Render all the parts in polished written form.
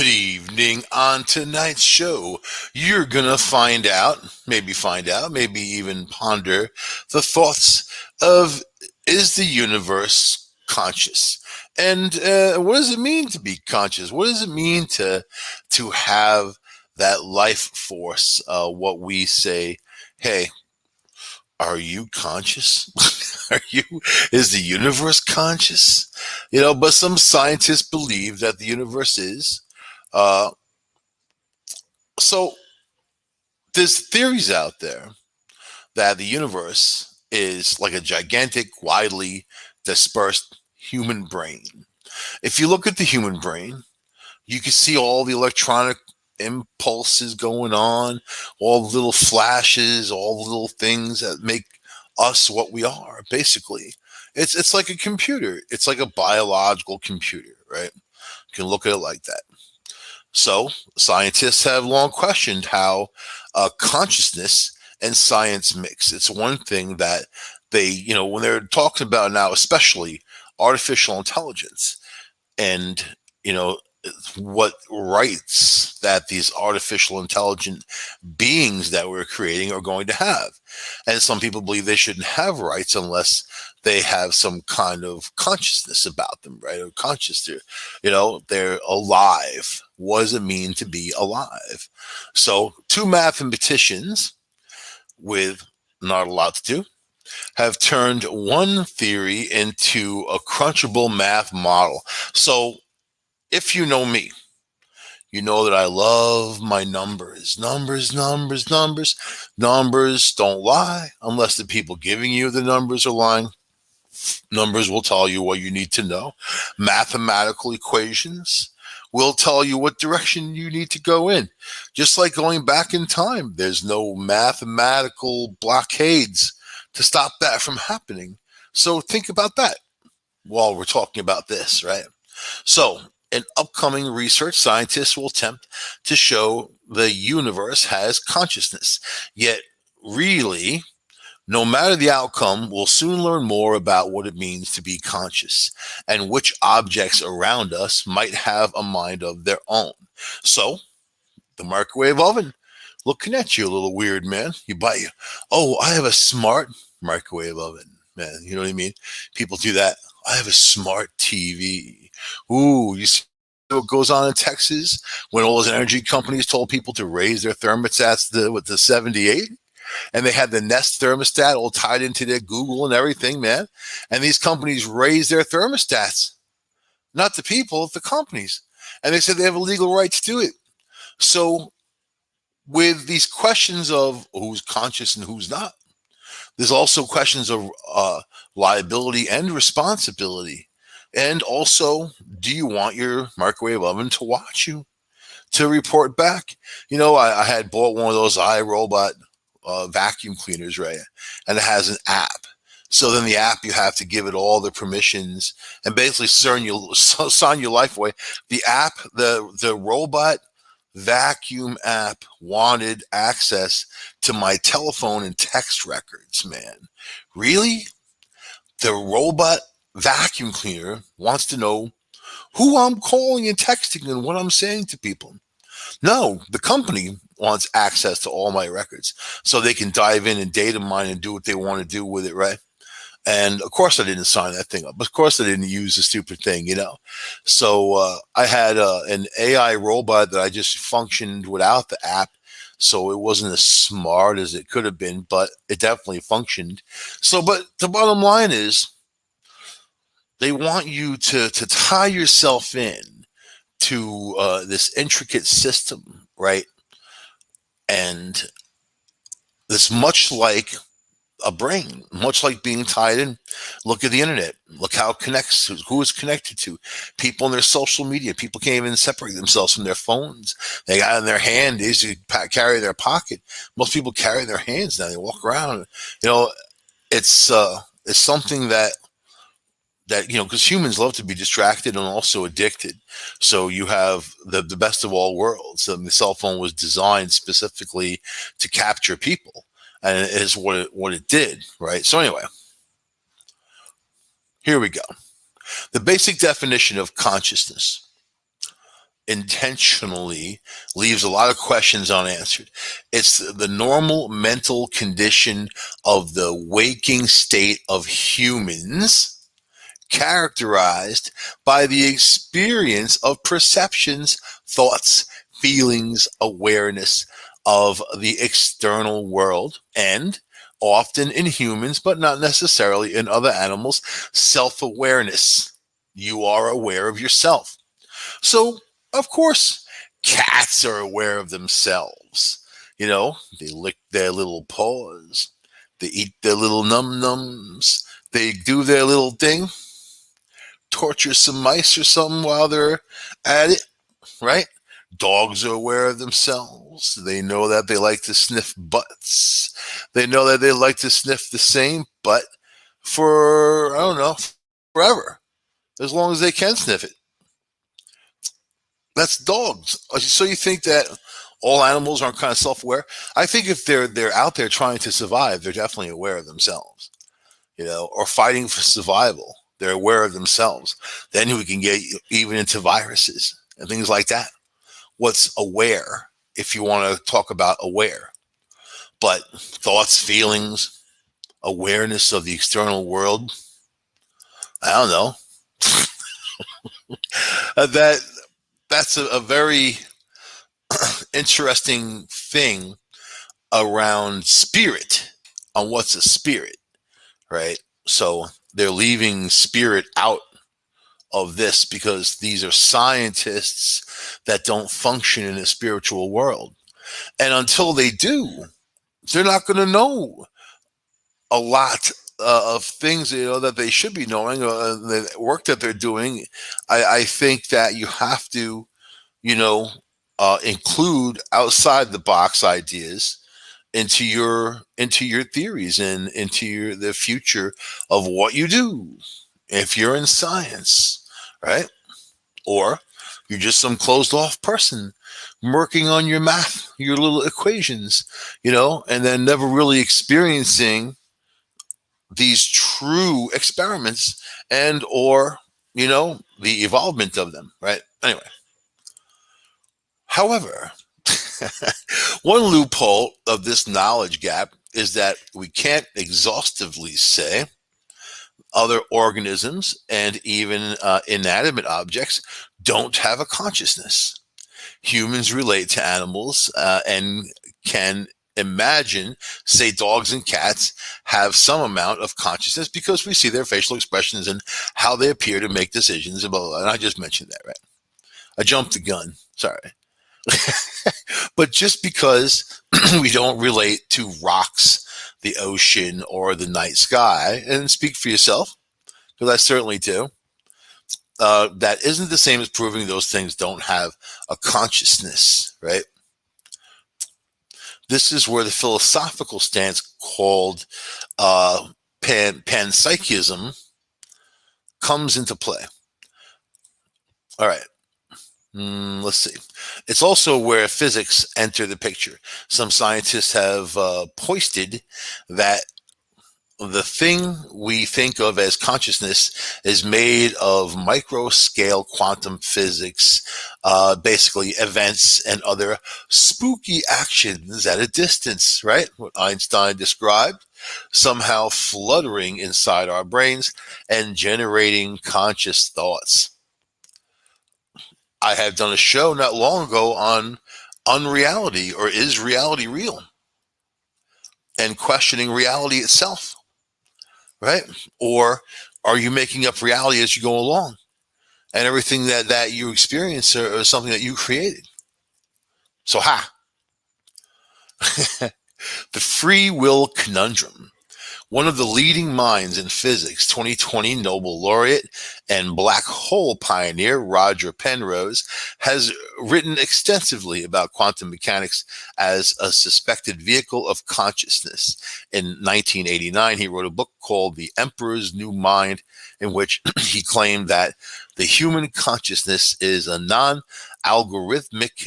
Good evening. On tonight's show, you're going to maybe even ponder the thoughts of is the universe conscious? And what does it mean to be conscious? What does it mean to have that life force? What we say, hey, are you conscious? Are you, is the universe conscious? But some scientists believe that the universe is. Uh, so there's theories out there that the universe is like a gigantic, widely dispersed human brain. If you look at the human brain, you can see all the electronic impulses going on, all the little flashes, all the little things that make us what we are. Basically, it's like a computer. It's like a biological computer, right? You can look at it like that. So scientists have long questioned how consciousness and science mix. It's one thing that when they're talking about now, especially artificial intelligence, and you know what rights that these artificial intelligent beings that we're creating are going to have. And some people believe they shouldn't have rights unless they have some kind of consciousness about them, right? Or conscious, they're alive. What does it mean to be alive? So two mathematicians with not a lot to do have turned one theory into a crunchable math model. So if you know me, you know that I love my numbers. Numbers, numbers, numbers. Numbers don't lie unless the people giving you the numbers are lying. Numbers will tell you what you need to know. Mathematical equations will tell you what direction you need to go in. Just like going back in time, there's no mathematical blockades to stop that from happening. So think about that while we're talking about this, right? So, in upcoming research, scientists will attempt to show the universe has consciousness. Yet, really, no matter the outcome, we'll soon learn more about what it means to be conscious and which objects around us might have a mind of their own. So, the microwave oven, looking at you, a little weird man. Oh, I have a smart microwave oven, man. You know what I mean? People do that. I have a smart TV. Ooh, you see what goes on in Texas when all those energy companies told people to raise their thermostats to 78? And they had the Nest thermostat all tied into their Google and everything, man. And these companies raised their thermostats, not the people, the companies. And they said they have a legal right to do it. So with these questions of who's conscious and who's not, there's also questions of liability and responsibility. And also, do you want your microwave oven to watch you, to report back? I had bought one of those iRobot vacuum cleaners, right? And it has an app. So then the app, you have to give it all the permissions and basically sign your life away. The app, the robot vacuum app wanted access to my telephone and text records, man. Really? The robot vacuum cleaner wants to know who I'm calling and texting and what I'm saying to people. No, the company wants access to all my records so they can dive in and data mine and do what they want to do with it, right? And of course, I didn't sign that thing up. Of course, I didn't use the stupid thing. So I had an AI robot that I just functioned without the app. So it wasn't as smart as it could have been, but it definitely functioned. So, but the bottom line is they want you to tie yourself in to this intricate system, right? And it's much like a brain, much like being tied in. Look at the internet. Look how it connects to who it's connected to. People in their social media. People can't even separate themselves from their phones. They got in their hand. They used to carry their pocket. Most people carry their hands now. They walk around. It's something that because humans love to be distracted and also addicted. So you have the best of all worlds. The cell phone was designed specifically to capture people, and it is what it did, right? So anyway, here we go. The basic definition of consciousness. intentionally leaves a lot of questions unanswered. It's the normal mental condition of the waking state of humans, characterized by the experience of perceptions, thoughts, feelings, awareness of the external world, and often in humans, but not necessarily in other animals, self awareness. You are aware of yourself. So, of course, cats are aware of themselves. You know, they lick their little paws, they eat their little num nums, they do their little thing, torture some mice or something while they're at it, right? Dogs are aware of themselves. They know that they like to sniff butts. They know that they like to sniff the same butt for, I don't know, forever, as long as they can sniff it. That's dogs. So you think that all animals aren't kind of self-aware? I think if they're out there trying to survive, they're definitely aware of themselves, or fighting for survival. They're aware of themselves. Then we can get even into viruses and things like that. What's aware, if you want to talk about aware? But thoughts, feelings, awareness of the external world, I don't know. That's a very interesting thing around spirit, on what's a spirit, right? So they're leaving spirit out of this because these are scientists that don't function in a spiritual world. And until they do, they're not going to know a lot of things that they should be knowing, the work that they're doing. I think that you have to you know include outside the box ideas into your theories and into the future of what you do if you're in science, right? Or you're just some closed off person working on your math, your little equations, and then never really experiencing these true experiments and or the evolvement of them, right? Anyway, however, one loophole of this knowledge gap is that we can't exhaustively say other organisms and even inanimate objects don't have a consciousness. Humans relate to animals and can imagine, say, dogs and cats have some amount of consciousness because we see their facial expressions and how they appear to make decisions. And blah, blah, blah. And I just mentioned that, right? I jumped the gun. Sorry. But just because we don't relate to rocks, the ocean, or the night sky, and speak for yourself, because I certainly do, that isn't the same as proving those things don't have a consciousness, right? This is where the philosophical stance called panpsychism comes into play. All right. Let's see. It's also where physics enter the picture. Some scientists have posted that the thing we think of as consciousness is made of micro scale quantum physics, basically events and other spooky actions at a distance, right? What Einstein described, somehow fluttering inside our brains and generating conscious thoughts. I have done a show not long ago on unreality, or is reality real, and questioning reality itself, right? Or are you making up reality as you go along, and everything that you experience is something that you created? So the free will conundrum. One of the leading minds in physics, 2020 Nobel laureate and black hole pioneer Roger Penrose, has written extensively about quantum mechanics as a suspected vehicle of consciousness. In 1989, he wrote a book called The Emperor's New Mind, in which he claimed that the human consciousness is a non-algorithmic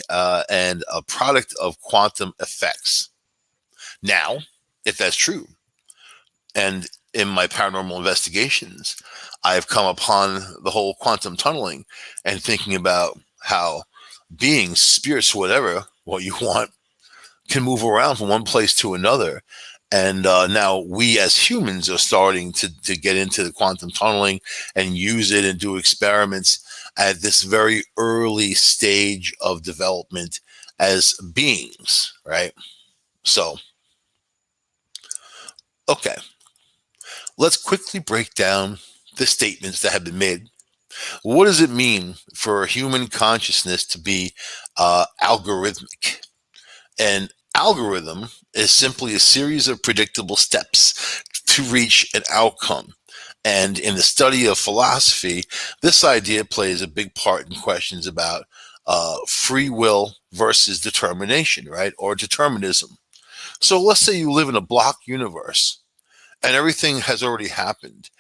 and a product of quantum effects. Now, if that's true, and in my paranormal investigations, I've come upon the whole quantum tunneling and thinking about how beings, spirits, whatever, what you want, can move around from one place to another. And now we as humans are starting to get into the quantum tunneling and use it and do experiments at this very early stage of development as beings, right? So, okay, let's quickly break down the statements that have been made. What does it mean for human consciousness to be algorithmic? An algorithm is simply a series of predictable steps to reach an outcome. And in the study of philosophy, this idea plays a big part in questions about free will versus determination, right? Or determinism. So let's say you live in a block universe and everything has already happened.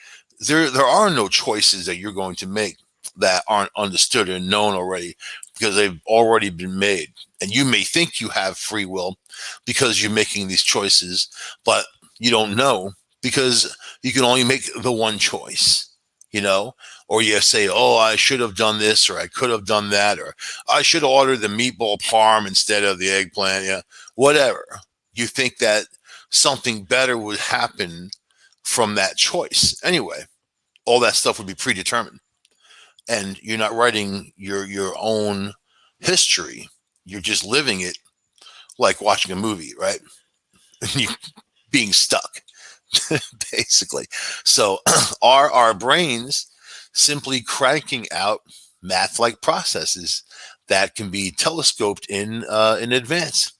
There are no choices that you're going to make that aren't understood and known already because they've already been made. And you may think you have free will because you're making these choices, but you don't know because you can only make the one choice, you know? Or you say, oh, I should have done this, or I could have done that, or I should order the meatball parm instead of the eggplant, yeah, whatever. You think that something better would happen from that choice. Anyway, all that stuff would be predetermined. And you're not writing your own history. You're just living it like watching a movie, right? You being stuck, basically. So are our brains simply cranking out math-like processes that can be telescoped in advance?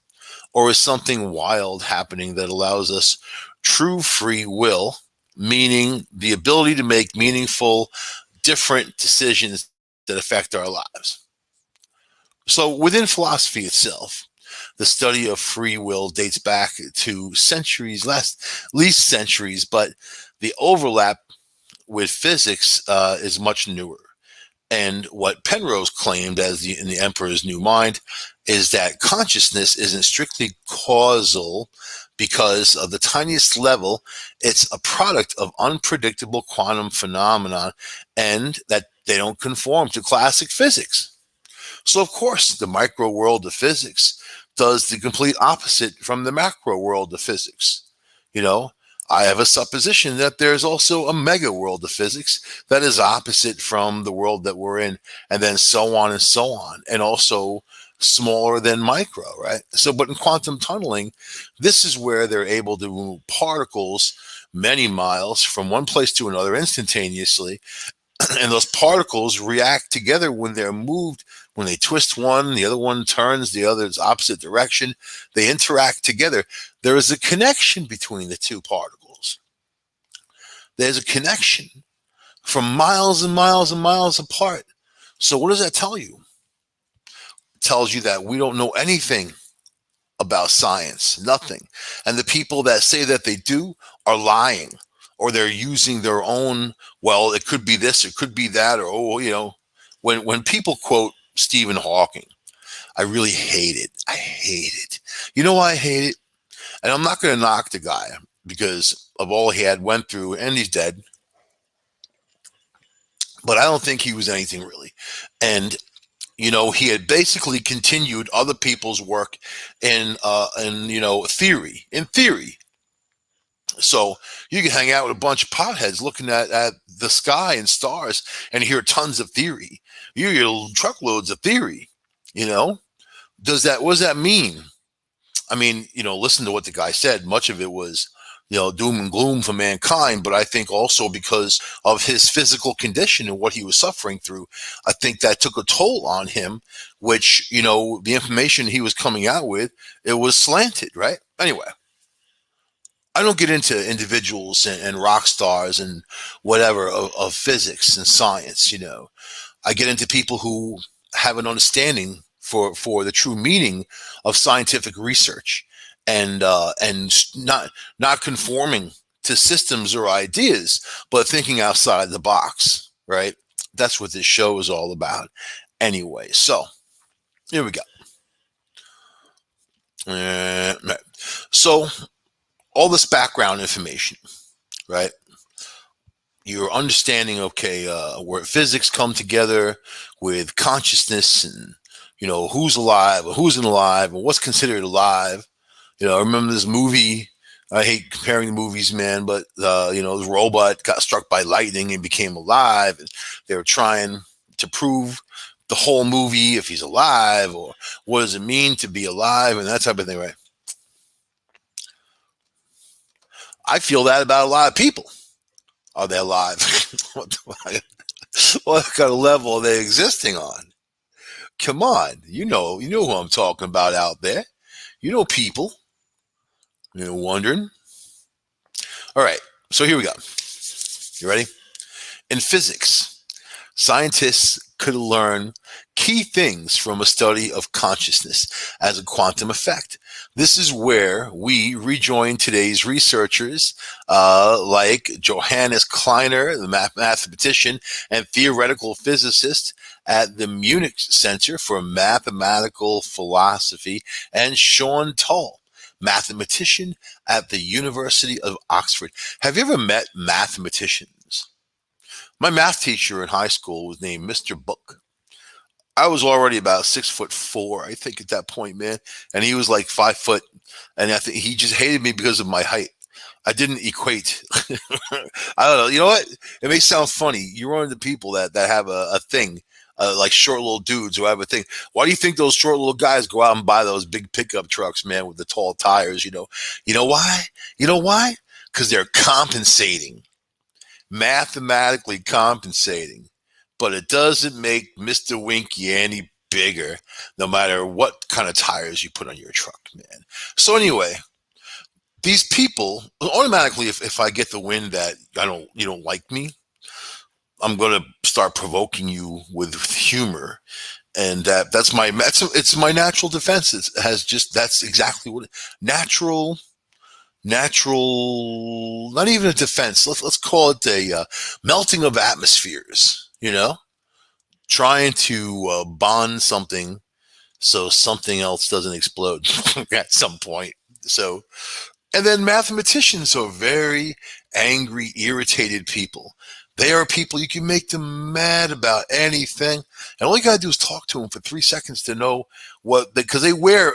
Or is something wild happening that allows us true free will, meaning the ability to make meaningful, different decisions that affect our lives? So, within philosophy itself, the study of free will dates back to centuries, least centuries, but the overlap with physics is much newer. And what Penrose claimed in The Emperor's New Mind is that consciousness isn't strictly causal because of the tiniest level. It's a product of unpredictable quantum phenomena and that they don't conform to classic physics. So, of course, the micro world of physics does the complete opposite from the macro world of physics. You know, I have a supposition that there's also a mega world of physics that is opposite from the world that we're in, and then so on and so on, and also smaller than micro, right? So, but in quantum tunneling, this is where they're able to move particles many miles from one place to another instantaneously, and those particles react together when they're moved. When they twist one, the other one turns the other's opposite direction. They interact together. There is a connection between the two particles. There's a connection from miles and miles and miles apart. So what does that tell you? It tells you that we don't know anything about science, nothing. And the people that say that they do are lying, or they're using their own, well, it could be this, it could be that, or, oh, when people quote Stephen Hawking, I really hate it. I hate it. You know why I hate it? And I'm not going to knock the guy because of all he had went through, and he's dead. But I don't think he was anything really. And he had basically continued other people's work in theory. In theory, so you can hang out with a bunch of potheads looking at the sky and stars and hear tons of theory. You hear truckloads of theory. You know, what does that mean? I mean, listen to what the guy said. Much of it was, doom and gloom for mankind. But I think also because of his physical condition and what he was suffering through, I think that took a toll on him, which, the information he was coming out with, it was slanted, right? Anyway, I don't get into individuals and rock stars and whatever of physics and science. I get into people who have an understanding for the true meaning of scientific research and not conforming to systems or ideas, but thinking outside the box. Right? That's what this show is all about. Anyway, so here we go. Right. So all this background information, right? You're understanding, okay, where physics come together with consciousness and who's alive or who's not alive and what's considered alive. I remember this movie. I hate comparing the movies, man, but this robot got struck by lightning and became alive, and they were trying to prove the whole movie if he's alive or what does it mean to be alive and that type of thing, right? I feel that about a lot of people. Are they alive? What kind of level are they existing on? Come on, you know who I'm talking about out there. People, wondering. All right, so here we go. You ready? In physics, scientists could learn key things from a study of consciousness as a quantum effect. This is where we rejoin today's researchers like Johannes Kleiner, the mathematician and theoretical physicist at the Munich Center for Mathematical Philosophy, and Sean Tull, mathematician at the University of Oxford. Have you ever met mathematicians? My math teacher in high school was named Mr. Book. I was already about 6'4", I think, at that point, man, and he was like 5 foot, and I think he just hated me because of my height. I didn't equate. I don't know. You know what? It may sound funny. You're one of the people that have a thing, like short little dudes who have a thing. Why do you think those short little guys go out and buy those big pickup trucks, man, with the tall tires? You know why? You know why? Because they're compensating, mathematically compensating. But it doesn't make Mr. Winky any bigger, no matter what kind of tires you put on your truck, man. So anyway, these people automatically, if I get the wind that you don't like me, I'm gonna start provoking you with humor, and it's my natural defense. That's exactly what natural, not even a defense. Let's call it a melting of atmospheres. Trying to bond something so something else doesn't explode at some point. So, and then mathematicians are very angry, irritated people. They are people you can make them mad about anything, and all you gotta do is talk to them for 3 seconds to know because they wear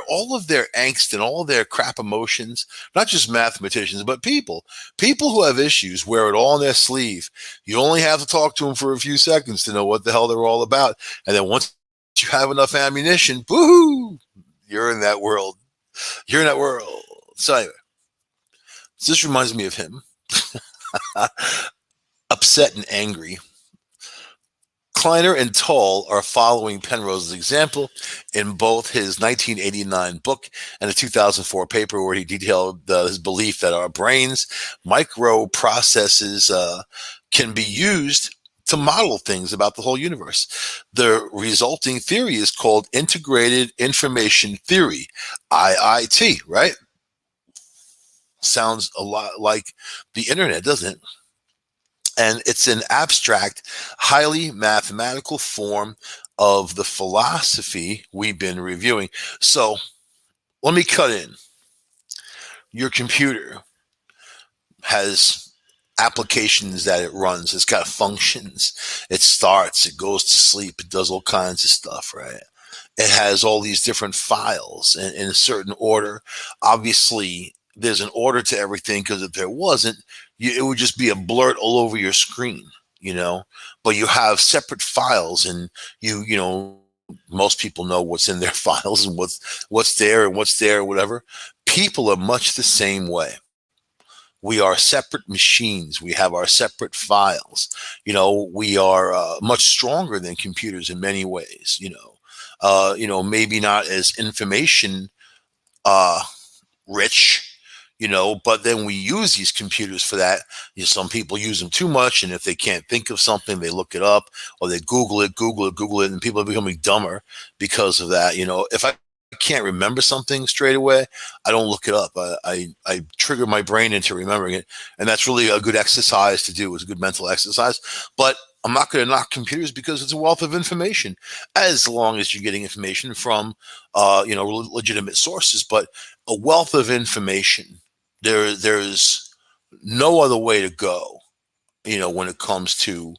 all of their angst and all of their crap emotions. Not just mathematicians, but people who have issues wear it all on their sleeve. You only have to talk to them for a few seconds to know what the hell they're all about, and then once you have enough ammunition, woohoo, you're in that world. You're in that world. So anyway, this reminds me of him. Upset and angry. Kleiner and Tull are following Penrose's example in both his 1989 book and a 2004 paper where he detailed his belief that our brains microprocesses can be used to model things about the whole universe. The resulting theory is called Integrated Information Theory, IIT, right? Sounds a lot like the internet, doesn't it? And it's an abstract, highly mathematical form of the philosophy we've been reviewing. So let me cut in. Your computer has applications that it runs. It's got functions. It starts, it goes to sleep, it does all kinds of stuff, right? It has all these different files in a certain order. Obviously, there's an order to everything, because if there wasn't, it would just be a blurt all over your screen, but you have separate files, and most people know what's in their files and what's there and what's there, whatever. People are much the same way. We are separate machines. We have our separate files. We are much stronger than computers in many ways. Maybe not as information rich, but then we use these computers for that. Some people use them too much, and if they can't think of something, they look it up, or they Google it, and people are becoming dumber because of that. If I can't remember something straight away, I don't look it up. I trigger my brain into remembering it, and that's really a good exercise to do. It's a good mental exercise. But I'm not going to knock computers because it's a wealth of information, as long as you're getting information from legitimate sources. But a wealth of information. There's no other way to go, when it comes to,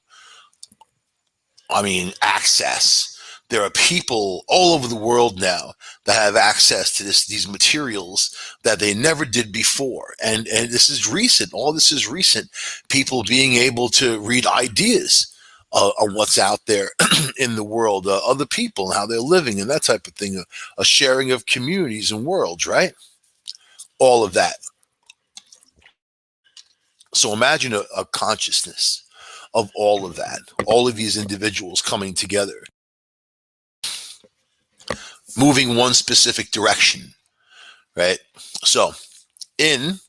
access There are people all over the world now that have access to these materials that they never did before. And this is recent. All this is recent. People being able to read ideas on what's out there in the world, other people and how they're living and that type of thing, a sharing of communities and worlds, right? All of that. So imagine a consciousness of all of that, all of these individuals coming together, moving one specific direction, right? So in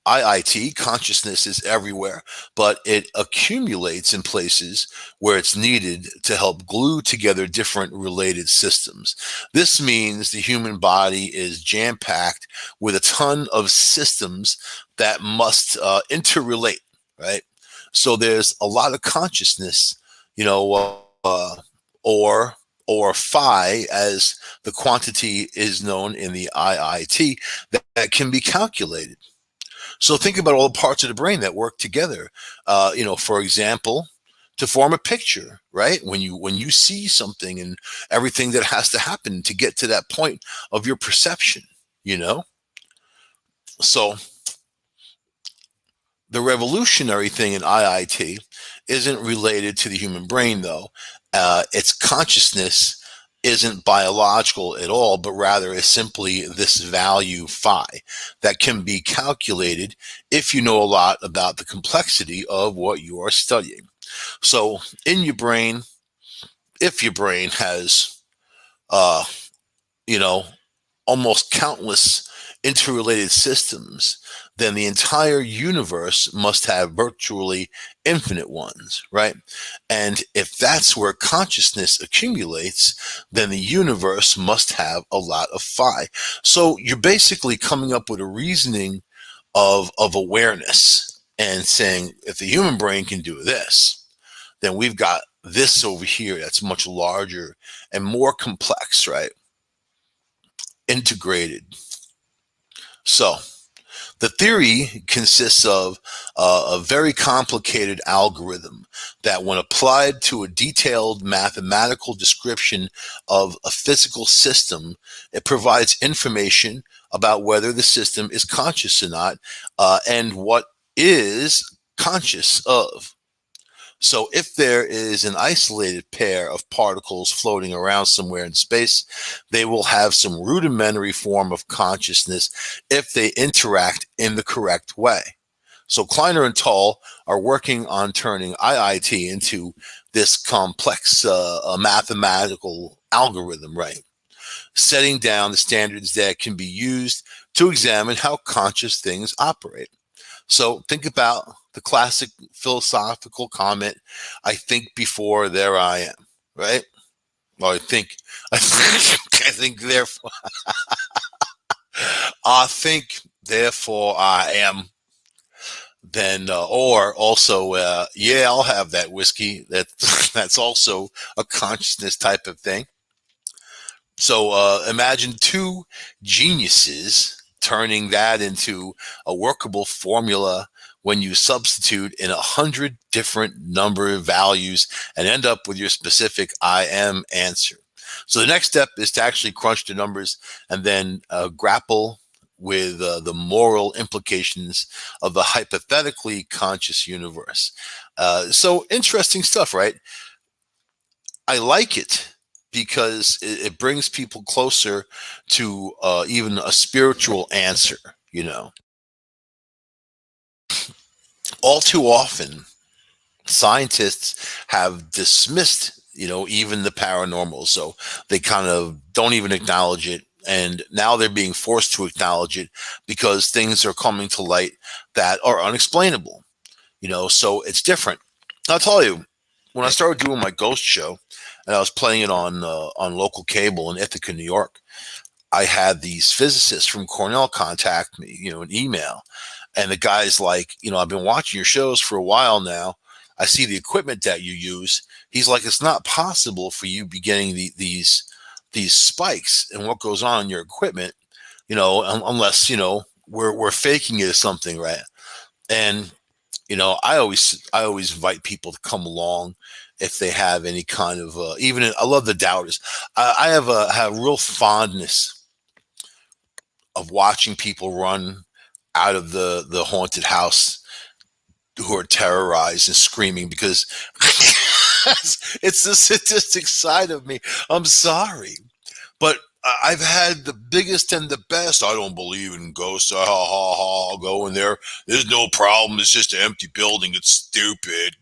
IIT, consciousness is everywhere, but it accumulates in places where it's needed to help glue together different related systems. This means the human body is jam packed with a ton of systems that must interrelate, right? So there's a lot of consciousness, you know, or phi, as the quantity is known in the IIT, that can be calculated. So think about all the parts of the brain that work together. For example, to form a picture, right? When you see something and everything that has to happen to get to that point of your perception, you know. So the revolutionary thing in IIT isn't related to the human brain, though. Its consciousness isn't biological at all, but rather is simply this value phi that can be calculated if you know a lot about the complexity of what you are studying. So in your brain, if your brain has, uh, you know, almost countless interrelated systems, then the entire universe must have virtually infinite ones, right? And if that's where consciousness accumulates, then the universe must have a lot of phi. So you're basically coming up with a reasoning of awareness and saying, if the human brain can do this, then we've got this over here that's much larger and more complex, right? Integrated. So the theory consists of a very complicated algorithm that, when applied to a detailed mathematical description of a physical system, it provides information about whether the system is conscious or not, and what is conscious of. So if there is an isolated pair of particles floating around somewhere in space, they will have some rudimentary form of consciousness if they interact in the correct way. So Kleiner and Tull are working on turning IIT into this complex mathematical algorithm, right? Setting down the standards that can be used to examine how conscious things operate. So think about the classic philosophical comment, I think before there I am, right? Well, I think therefore, I am. Then, or also, yeah, I'll have that whiskey. That's also a consciousness type of thing. So imagine two geniuses turning that into a workable formula when you substitute in 100 different number values and end up with your specific I am answer. So the next step is to actually crunch the numbers and then grapple with the moral implications of the hypothetically conscious universe. So interesting stuff, right? I like it because it brings people closer to even a spiritual answer, you know. All too often, scientists have dismissed, even the paranormal. So they kind of don't even acknowledge it. And now they're being forced to acknowledge it because things are coming to light that are unexplainable, so it's different. I'll tell you, when I started doing my ghost show and I was playing it on local cable in Ithaca, New York, I had these physicists from Cornell contact me, an email. And the guy's like, I've been watching your shows for a while now. I see the equipment that you use. He's like, it's not possible for you be getting these spikes and what goes on in your equipment, unless, we're faking it or something, right? And I always invite people to come along if they have any kind of I love the doubters. I have real fondness of watching people run out of the haunted house who are terrorized and screaming because it's the sadistic side of me. I'm sorry, but I've had the biggest and the best. I don't believe in ghosts. Ha ha ha! I'll go in there. There's no problem. It's just an empty building. It's stupid.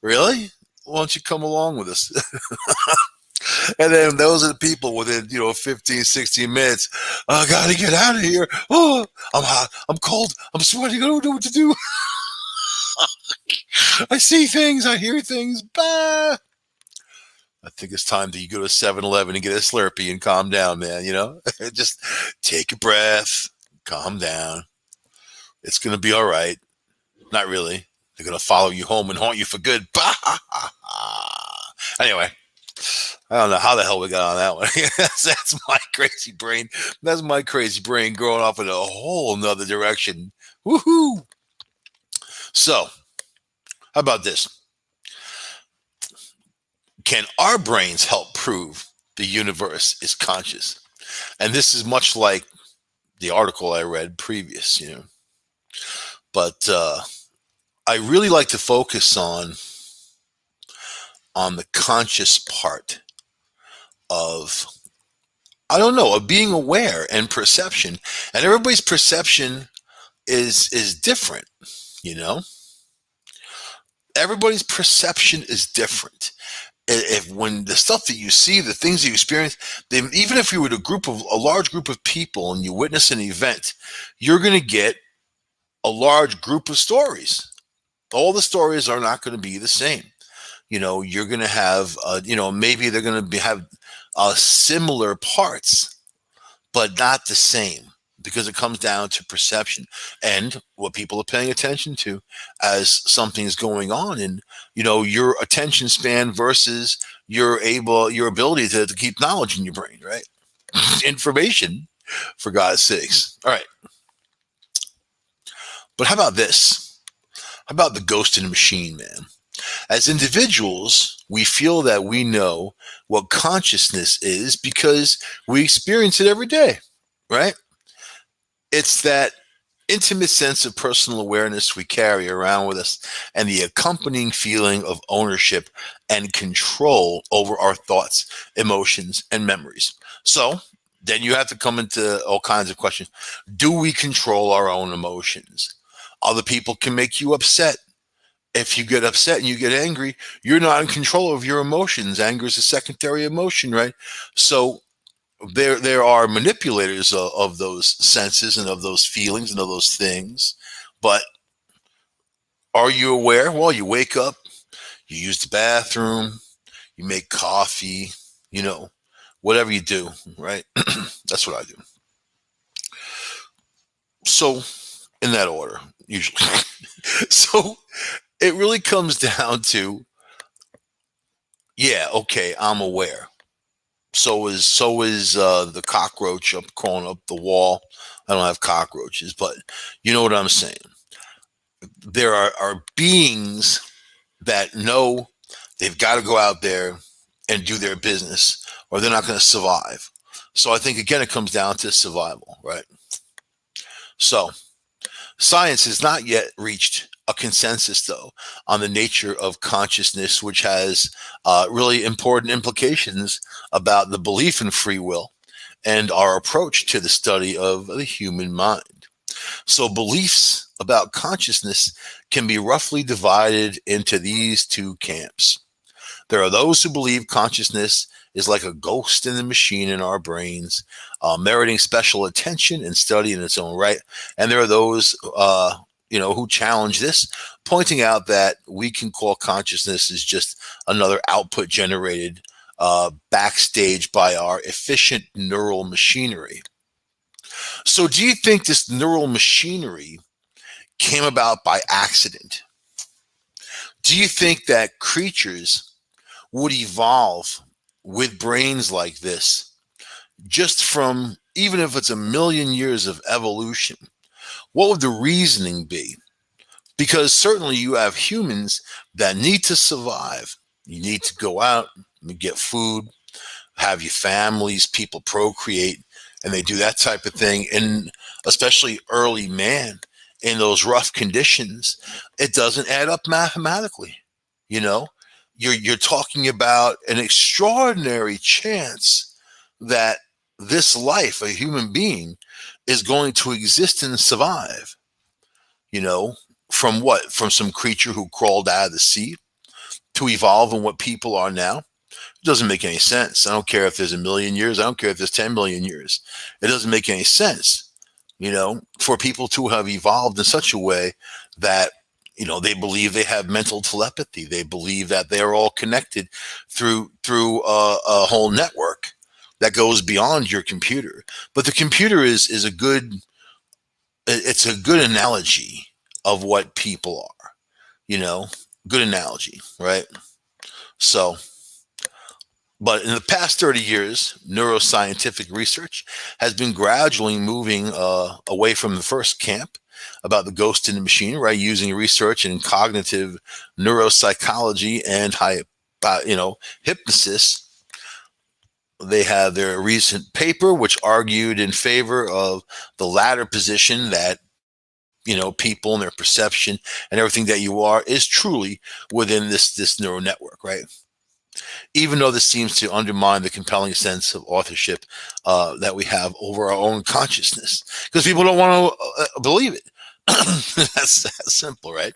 Really? Why don't you come along with us? And then those are the people within, 15, 16 minutes. I gotta get out of here. Oh, I'm hot. I'm cold. I'm sweating. I don't know what to do. I see things. I hear things. Bah. I think it's time that you go to 7-Eleven and get a Slurpee and calm down, man. Just take a breath, calm down. It's going to be all right. Not really. They're going to follow you home and haunt you for good. Bah! Anyway, I don't know how the hell we got on that one. That's my crazy brain. That's my crazy brain growing off in a whole nother direction. Woohoo! So, how about this? Can our brains help prove the universe is conscious? And this is much like the article I read previous, But I really like to focus on the conscious part of, I don't know, of being aware and perception. And everybody's perception is different, you know? Everybody's perception is different. If when the stuff that you see, the things you experience, then even if you were a large group of people and you witness an event, you're going to get a large group of stories. All the stories are not going to be the same. You're going to have, maybe they're going to have similar parts, but not the same, because it comes down to perception and what people are paying attention to as something's going on, and your attention span versus your ability to keep knowledge in your brain, right? Information, for God's sakes. All right, but how about this? How about the ghost in the machine, man? As individuals, we feel that we know what consciousness is because we experience it every day, right? It's that intimate sense of personal awareness we carry around with us and the accompanying feeling of ownership and control over our thoughts, emotions, and memories. So then you have to come into all kinds of questions. Do we control our own emotions? Other people can make you upset. If you get upset and you get angry, you're not in control of your emotions. Anger is a secondary emotion, right? So there are manipulators of those senses and of those feelings and of those things. But are you aware? Well, you wake up, you use the bathroom, you make coffee, whatever you do, right? That's what I do. So, in that order, usually. So, it really comes down to, yeah, okay, I'm aware. So is the cockroach up crawling up the wall. I don't have cockroaches, but you know what I'm saying. There are beings that know they've got to go out there and do their business, or they're not going to survive. So I think again it comes down to survival, right? So science has not yet reached a consensus, though, on the nature of consciousness, which has really important implications about the belief in free will and our approach to the study of the human mind. So beliefs about consciousness can be roughly divided into these two camps. There are those who believe consciousness is like a ghost in the machine in our brains, meriting special attention and study in its own right. And there are those, who challenge this, pointing out that we can call consciousness is just another output generated backstage by our efficient neural machinery. So do you think this neural machinery came about by accident? Do you think that creatures would evolve with brains like this just from, even if it's 1,000,000 years of evolution? What would the reasoning be? Because certainly you have humans that need to survive. You need to go out and get food, have your families, people procreate, and they do that type of thing. And especially early man in those rough conditions, it doesn't add up mathematically. You know, you're talking about an extraordinary chance that this life, a human being, is going to exist and survive. You know, from what? From some creature who crawled out of the sea to evolve in what people are now. It doesn't make any sense. I don't care if there's a million years. I don't care if there's 10 million years. It doesn't make any sense, for people to have evolved in such a way that, they believe they have mental telepathy. They believe that they are all connected through a whole network that goes beyond your computer. But the computer is a good, it's a good analogy of what people are, you know, good analogy, right? So, but in the past 30 years, neuroscientific research has been gradually moving away from the first camp about the ghost in the machine, right? Using research in cognitive neuropsychology and hypnosis. They have their recent paper, which argued in favor of the latter position, that people and their perception and everything that you are is truly within this neural network, right? Even though this seems to undermine the compelling sense of authorship that we have over our own consciousness, because people don't want to believe it. That's simple, right?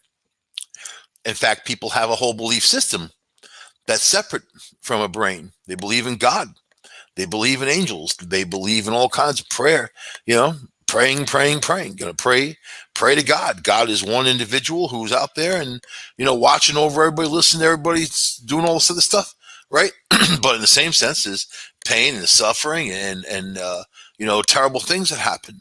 In fact, people have a whole belief system that's separate from a brain. They believe in God. They believe in angels. They believe in all kinds of prayer, praying. Gonna pray to God. God is one individual who's out there and, watching over everybody, listening to everybody, doing all this other stuff, right? But in the same sense is pain and suffering and terrible things that happen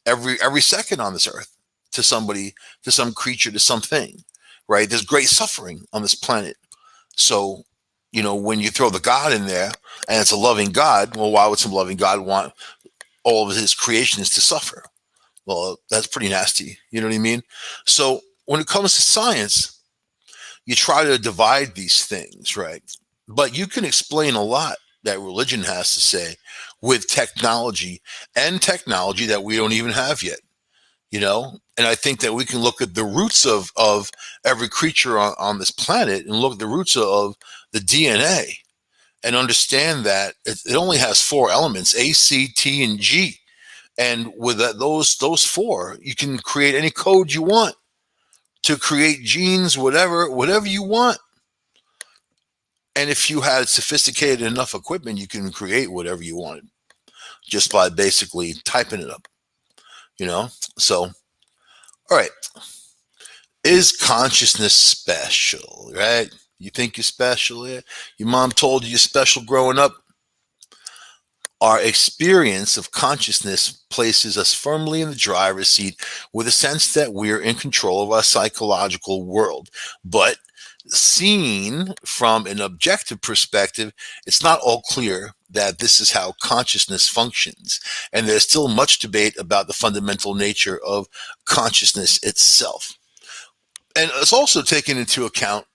every second on this earth to somebody, to some creature, to something, right? There's great suffering on this planet. So, when you throw the God in there and it's a loving God, well, why would some loving God want all of his creations to suffer? Well, that's pretty nasty. You know what I mean? So when it comes to science, you try to divide these things, right? But you can explain a lot that religion has to say with technology, and technology that we don't even have yet, And I think that we can look at the roots of every creature on this planet and look at the roots of the DNA and understand that it only has four elements: A, C, T, and G. And with those four, you can create any code you want to create genes, whatever you want. And if you had sophisticated enough equipment, you can create whatever you wanted just by basically typing it up, So, all right. Is consciousness special, right? You think you're special? Yeah? Your mom told you you're special growing up. Our experience of consciousness places us firmly in the driver's seat with a sense that we're in control of our psychological world. But seen from an objective perspective, it's not all clear that this is how consciousness functions. And there's still much debate about the fundamental nature of consciousness itself. And it's also taken into account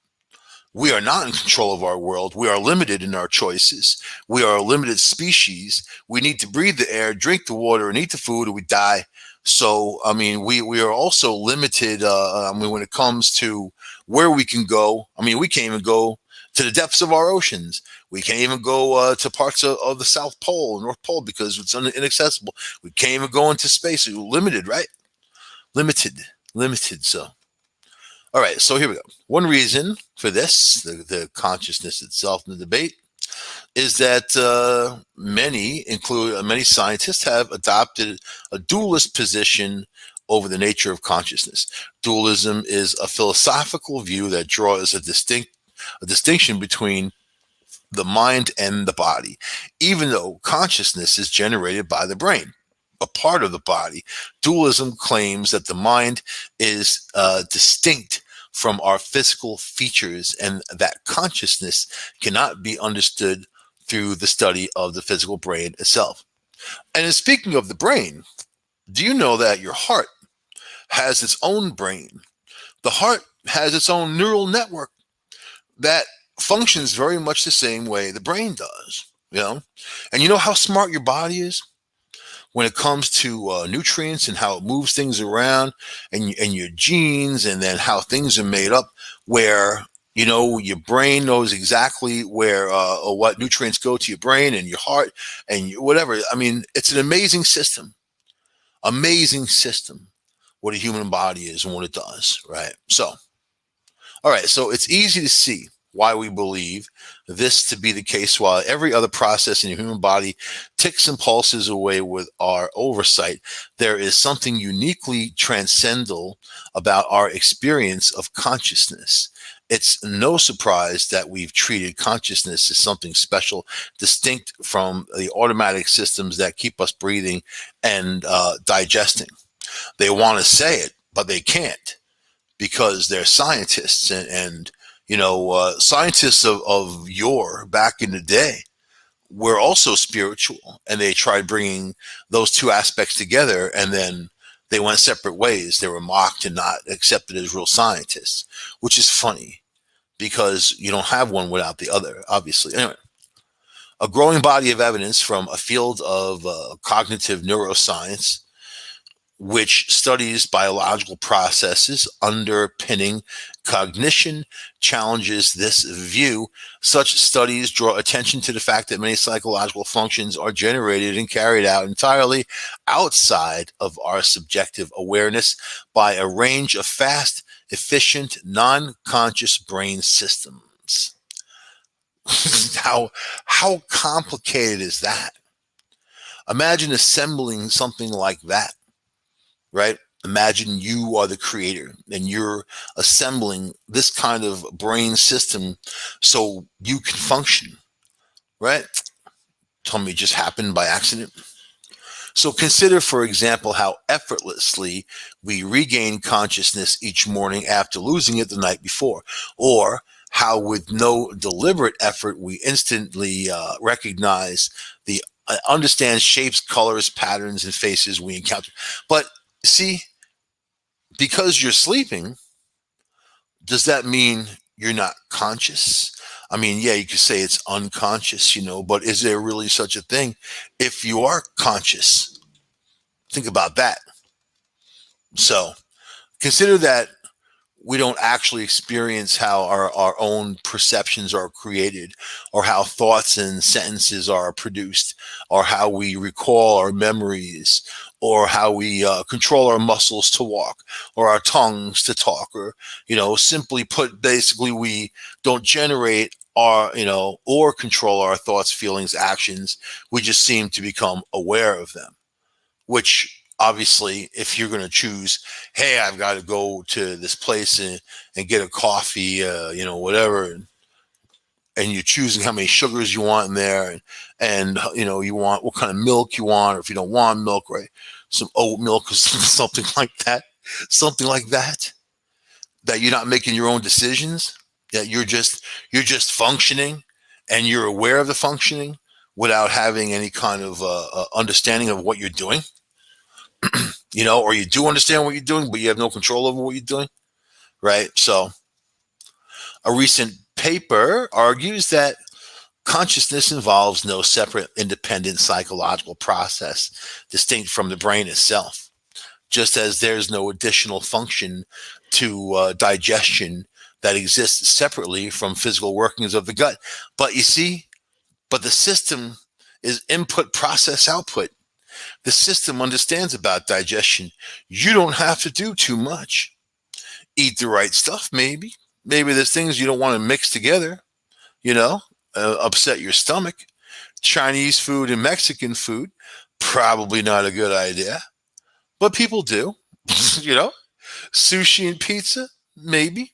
we are not in control of our world. We are limited in our choices. We are a limited species. We need to breathe the air, drink the water, and eat the food, or we die. So, we are also limited. When it comes to where we can go, we can't even go to the depths of our oceans. We can't even go to parts of the South Pole, North Pole, because it's inaccessible. We can't even go into space. We're limited, right? Limited. So. All right, so here we go. One reason for this, the consciousness itself in the debate, is that many scientists have adopted a dualist position over the nature of consciousness. Dualism is a philosophical view that draws a distinction between the mind and the body, even though consciousness is generated by the brain, a part of the body. Dualism claims that the mind is distinct from our physical features and that consciousness cannot be understood through the study of the physical brain itself. And in speaking of the brain, do you know that your heart has its own brain? The heart has its own neural network that functions very much the same way the brain does, you know? And you know how smart your body is when it comes to nutrients and how it moves things around, and your genes, and then how things are made up, where your brain knows exactly where or what nutrients go to your brain and your heart and whatever. I mean, it's an amazing system, what a human body is and what it does, right? So, all right, so it's easy to see why we believe this to be the case, while every other process in the human body ticks and pulses away with our oversight. There is something uniquely transcendental about our experience of consciousness. It's no surprise that we've treated consciousness as something special, distinct from the automatic systems that keep us breathing and digesting. They want to say it, but they can't, because they're scientists, and scientists of yore, back in the day, were also spiritual, and they tried bringing those two aspects together, and then they went separate ways. They were mocked and not accepted as real scientists, which is funny, because you don't have one without the other, obviously. Anyway, a growing body of evidence from a field of cognitive neuroscience, which studies biological processes underpinning cognition, challenges this view. Such studies draw attention to the fact that many psychological functions are generated and carried out entirely outside of our subjective awareness by a range of fast, efficient, non-conscious brain systems. How complicated is that? Imagine assembling something like that, right? Imagine you are the creator and you're assembling this kind of brain system so you can function, right? Tell me it just happened by accident. So consider, for example, how effortlessly we regain consciousness each morning after losing it the night before, or how with no deliberate effort we instantly recognize the understand shapes, colors, patterns, and faces we encounter. But see, because you're sleeping, does that mean you're not conscious? I mean, yeah, you could say it's unconscious, but is there really such a thing if you are conscious? Think about that. So consider that we don't actually experience how our own perceptions are created, or how thoughts and sentences are produced, or how we recall our memories, or how we control our muscles to walk, or our tongues to talk, or, simply put, basically, we don't generate or control our thoughts, feelings, actions. We just seem to become aware of them, which obviously, if you're going to choose, hey, I've got to go to this place and get a coffee, whatever, and you're choosing how many sugars you want in there, and you want what kind of milk you want, or if you don't want milk, right, some oat milk or something like that, that you're not making your own decisions, that you're just functioning, and you're aware of the functioning without having any kind of understanding of what you're doing. Or you do understand what you're doing, but you have no control over what you're doing, right? So a recent paper argues that consciousness involves no separate, independent psychological process distinct from the brain itself, just as there's no additional function to digestion that exists separately from physical workings of the gut. But you see, the system is input, process, output. The system understands about digestion. You don't have to do too much. Eat the right stuff, maybe. Maybe there's things you don't want to mix together, upset your stomach. Chinese food and Mexican food, probably not a good idea. But people do, Sushi and pizza, maybe.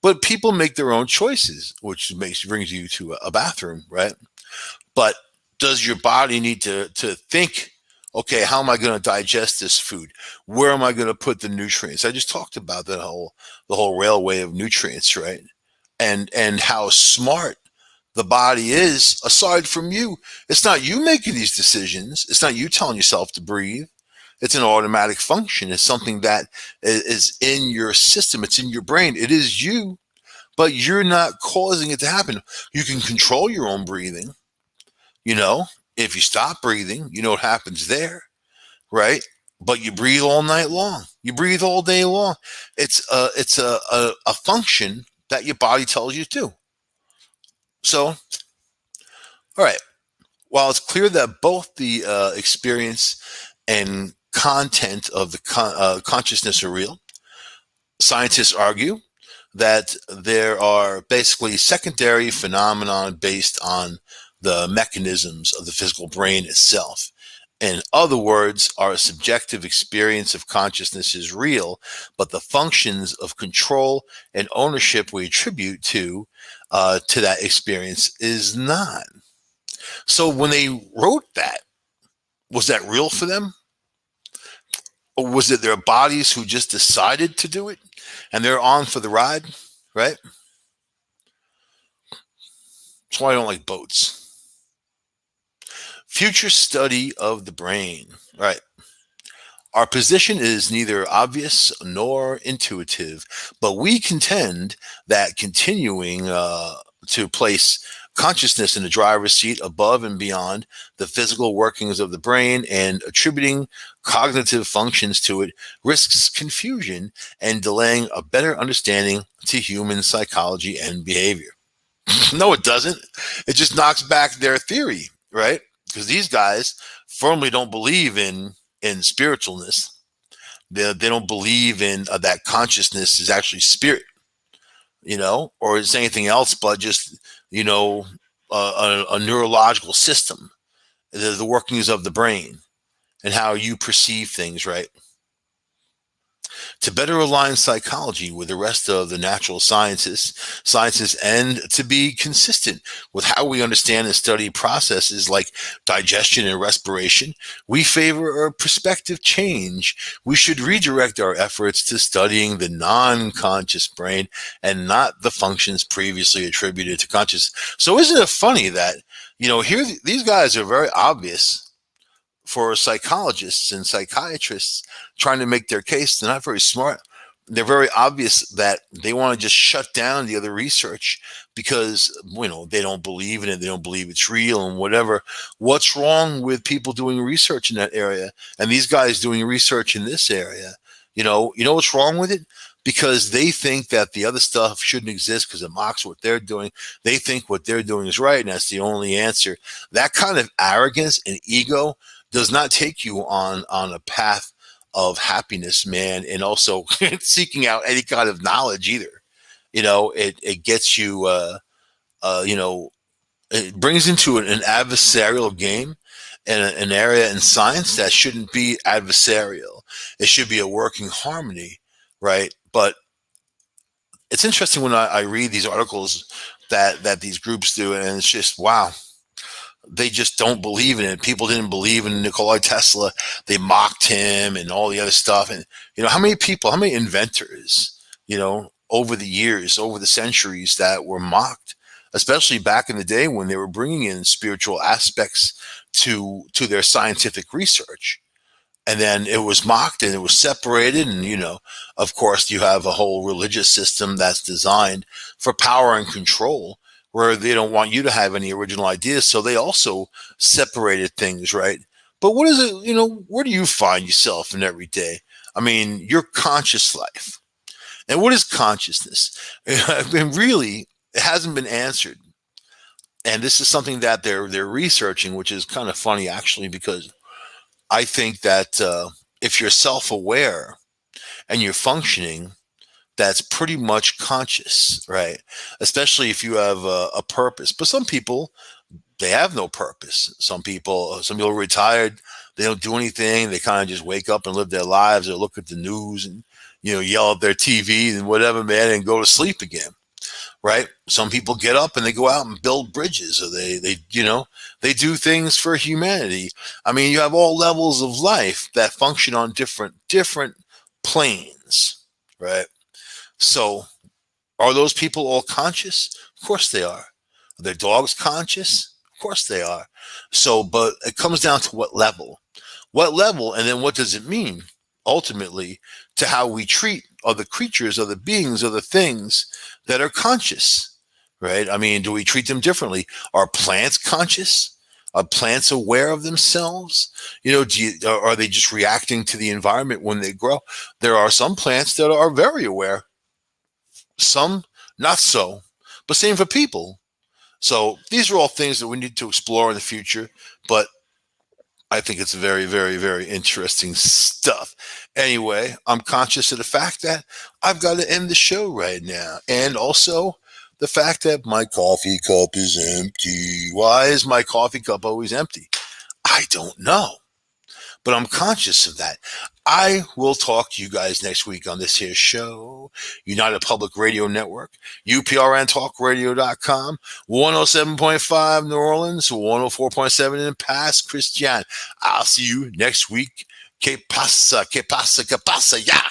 But people make their own choices, which brings you to a bathroom, right? But does your body need to think, okay, how am I going to digest this food? Where am I going to put the nutrients? I just talked about the whole railway of nutrients, right? And how smart the body is, aside from you. It's not you making these decisions. It's not you telling yourself to breathe. It's an automatic function. It's something that is in your system. It's in your brain. It is you but you're not causing it to happen. You can control your own breathing. You know, if you stop breathing, you know what happens there, right? But you breathe all night long. You breathe all day long. It's a function that your body tells you to. So, all right. While it's clear that both the experience and content of the consciousness are real, scientists argue that there are basically secondary phenomenon based on the mechanisms of the physical brain itself. In other words, our subjective experience of consciousness is real, but the functions of control and ownership we attribute to that experience is not. So when they wrote that, was that real for them? Or was it their bodies who just decided to do it and they're on for the ride? Right? That's why I don't like boats. Future study of the brain. Right. Our position is neither obvious nor intuitive, but we contend that continuing to place consciousness in the driver's seat above and beyond the physical workings of the brain and attributing cognitive functions to it risks confusion and delaying a better understanding to human psychology and behavior. No, it doesn't. It just knocks back their theory, right? Because these guys firmly don't believe in spiritualness. They don't believe in that consciousness is actually spirit, or it's anything else but just a neurological system, the workings of the brain and how you perceive things, right? To better align psychology with the rest of the natural sciences, and to be consistent with how we understand and study processes like digestion and respiration, we favor a perspective change. We should redirect our efforts to studying the non-conscious brain and not the functions previously attributed to conscious. So isn't it funny that, here these guys are very obvious for psychologists and psychiatrists trying to make their case. They're not very smart. They're very obvious that they want to just shut down the other research because they don't believe in it. They don't believe it's real and whatever. What's wrong with people doing research in that area and these guys doing research in this area? What's wrong with it? Because they think that the other stuff shouldn't exist because it mocks what they're doing. They think what they're doing is right and that's the only answer. That kind of arrogance and ego does not take you on a path of happiness, man, and also seeking out any kind of knowledge either. It gets you, it brings into an adversarial game and an area in science that shouldn't be adversarial. It should be a working harmony, right? But it's interesting when I read these articles that these groups do, and it's just wow. They just don't believe in it. People didn't believe in Nikola Tesla. They mocked him and all the other stuff. And, how many people, how many inventors, over the years, over the centuries that were mocked, especially back in the day when they were bringing in spiritual aspects to their scientific research. And then it was mocked and it was separated. And, of course, you have a whole religious system that's designed for power and control where they don't want you to have any original ideas. So they also separated things, right? But what is it, where do you find yourself in every day? I mean, your conscious life. And what is consciousness? I mean, really, it hasn't been answered. And this is something that they're researching, which is kind of funny, actually, because I think that if you're self-aware and you're functioning, that's pretty much conscious, right? Especially if you have a purpose. But some people, they have no purpose. Some people are retired. They don't do anything. They kind of just wake up and live their lives or look at the news and, yell at their TV and whatever, man, and go to sleep again. Right? Some people get up and they go out and build bridges, or they do things for humanity. I mean, you have all levels of life that function on different planes, right? So, are those people all conscious? Of course they are. Are their dogs conscious? Of course they are. So, but it comes down to what level, and then what does it mean? ultimately to how we treat other creatures, other beings, other things that are conscious, right? I mean, do we treat them differently? Are plants conscious? Are plants aware of themselves? Are they just reacting to the environment when they grow? There are some plants that are very aware, some not so, but same for people. So these are all things that we need to explore in the future. But I think it's very, very, very interesting stuff. Anyway, I'm conscious of the fact that I've got to end the show right now. And also the fact that my coffee cup is empty. Why is my coffee cup always empty? I don't know, but I'm conscious of that. I will talk to you guys next week on this here show, United Public Radio Network, UPRNTalkRadio.com, 107.5 New Orleans, 104.7 in Pass Christian. I'll see you next week. Que pasa, que pasa, que pasa, yeah.